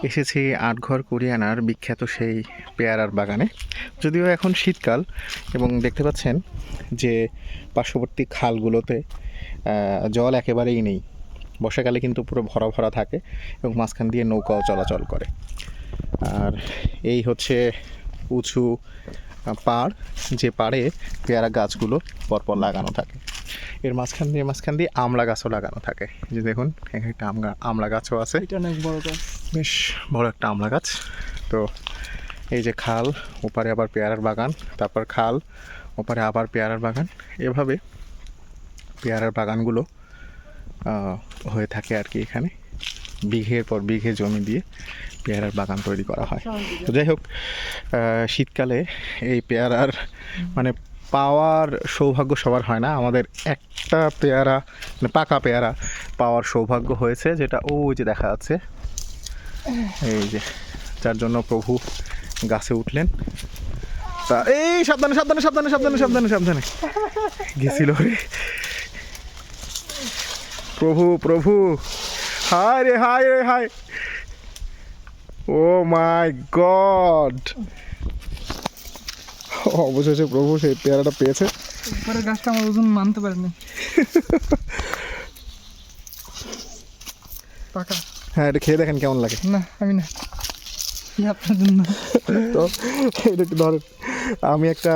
এসেছি আটঘর কুরিয়ানার বিখ্যাত সেই পেয়ারার বাগানে। যদিও এখন শীতকাল এবং দেখতে পাচ্ছেন যে পার্শ্ববর্তী খালগুলোতে জল একেবারেই নেই। বর্ষাকালে কিন্তু পুরো ভরা ভরা থাকে এবং মাঝখান দিয়ে নৌকাও চলাচল করে। আর এই হচ্ছে উঁচু পাড়, যে পাড়ে পেয়ারা গাছগুলো পরপর লাগানো থাকে। এর মাঝখান দিয়ে আমলা গাছও লাগানো থাকে। যে দেখুন, এখানে একটা আমলা গাছও আছে। এটা অনেক বড় গাছ, বেশ বড় একটা আমলা গাছ। তো এই যে খাল, ওপারে আবার পেয়ারার বাগান, তারপর খাল, ওপারে আবার পেয়ারার বাগান, এভাবে পেয়ারার বাগানগুলো হয়ে থাকে আর কি। এখানে বিঘের পর বিঘে জমি দিয়ে পেয়ারার বাগান তৈরি করা হয়। তো যাই হোক, শীতকালে এই পেয়ারার মানে পাওয়ার সৌভাগ্য সবার হয় না। আমাদের একটা পেয়ারা, মানে পাকা পেয়ারা পাওয়ার সৌভাগ্য হয়েছে, যেটা ওই যে দেখা যাচ্ছে, এই যে, যার জন্য প্রভু গাছে উঠলেন। তা এই সাবধানে সাবধানে সাবধানে সাবধানে সাবধানে সাবধানে গেছিল রে প্রভু প্রভু। হায় রে হায় রে হায়, ও মাই গড। অবশেষে প্রভু সেই পেয়ারাটা পেয়েছে। উপরে গাছটা আমার ওজন মানতে পারেনি। পাকা। হ্যাঁ, এটা খেয়ে দেখেন কেমন লাগে। না, আমি না, আপনার জন্য। তো এটা একটু ধরেন, আমি একটা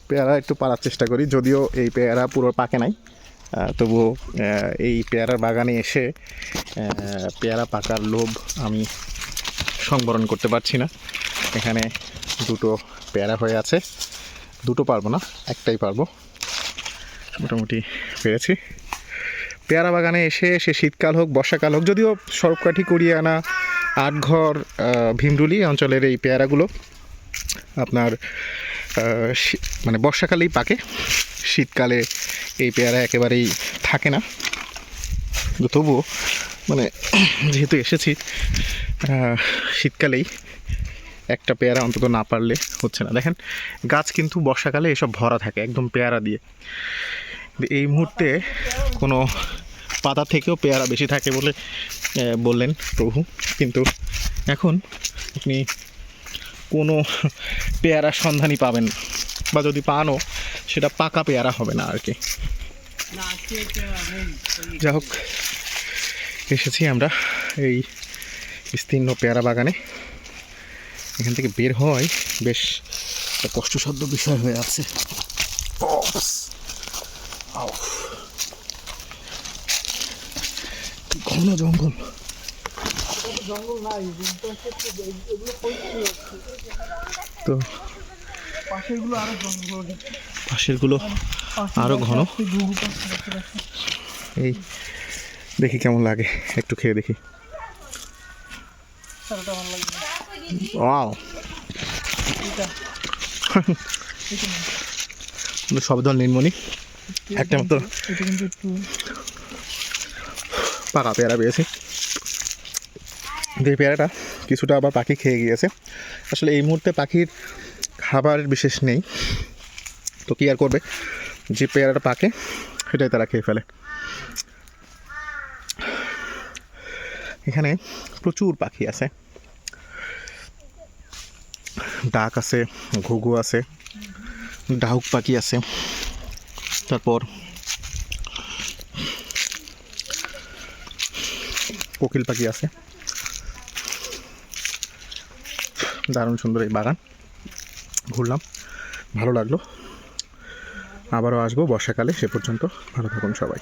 পেয়ারা একটু পাড়ার চেষ্টা করি, যদিও এই পেয়ারা পুরো পাকে নাই। তবুও এই পেয়ারার বাগানে এসে পেয়ারা পাকার লোভ আমি সংবরণ করতে পারছি না। এখানে দুটো পেয়ারা হয়ে আছে, দুটো পারবো না, একটাই পারবো। মোটামুটি পেরেছি। পেয়ারা বাগানে এসে সে শীতকাল হোক বর্ষাকাল হোক, যদিও সরবকাঠি কুরিয়ানা আটঘর ভীমরুলি অঞ্চলের এই পেয়ারাগুলো আপনার মানে বর্ষাকালেই পাকে, শীতকালে এই পেয়ারা একেবারেই থাকে না। তবুও মানে যেহেতু এসেছি শীতকালেই, একটা পেয়ারা অন্তত না পারলে হচ্ছে না। দেখেন, গাছ কিন্তু বর্ষাকালে এসব ভরা থাকে একদম পেয়ারা দিয়ে। এই মুহূর্তে কোনো পাতা থেকেও পেয়ারা বেশি থাকে বলে বললেন প্রভু, কিন্তু এখন আপনি কোনো পেয়ারার সন্ধানই পাবেন না, বা যদি পানও সেটা পাকা পেয়ারা হবে না আর কি। যা হোক, এসেছি আমরা এই বিস্তীর্ণ পেয়ারা বাগানে। এখান থেকে বের হয় বেশ কষ্টসাধ্য বিষয় হয়ে আছে। ঘন জঙ্গল। তো পাশেরগুলো আরো ঘন। এই দেখি কেমন লাগে, একটু খেয়ে দেখি। ওয়াও, সব ধর নির্মনি একটা মতো পাকা পেয়ারা পেয়েছি। যে পেয়ারাটা কিছুটা আবার পাখি খেয়ে গিয়েছে। আসলে এই মুহূর্তে পাখির খাবার বিশেষ নেই, তো কী আর করবে, যে পেয়ারাটা পাকে সেটাই তারা খেয়ে ফেলে। এখানে প্রচুর পাখি আছে, ডাক আছে, ঘুঘু আছে, ডাহুক পাখি আছে, তারপর কোকিল পাখি আছে। দারুণ সুন্দর এই বাগান, ঘুরলাম, ভালো লাগলো। আবারও আসবো বর্ষাকালে। সে পর্যন্ত ভালো থাকুন সবাই।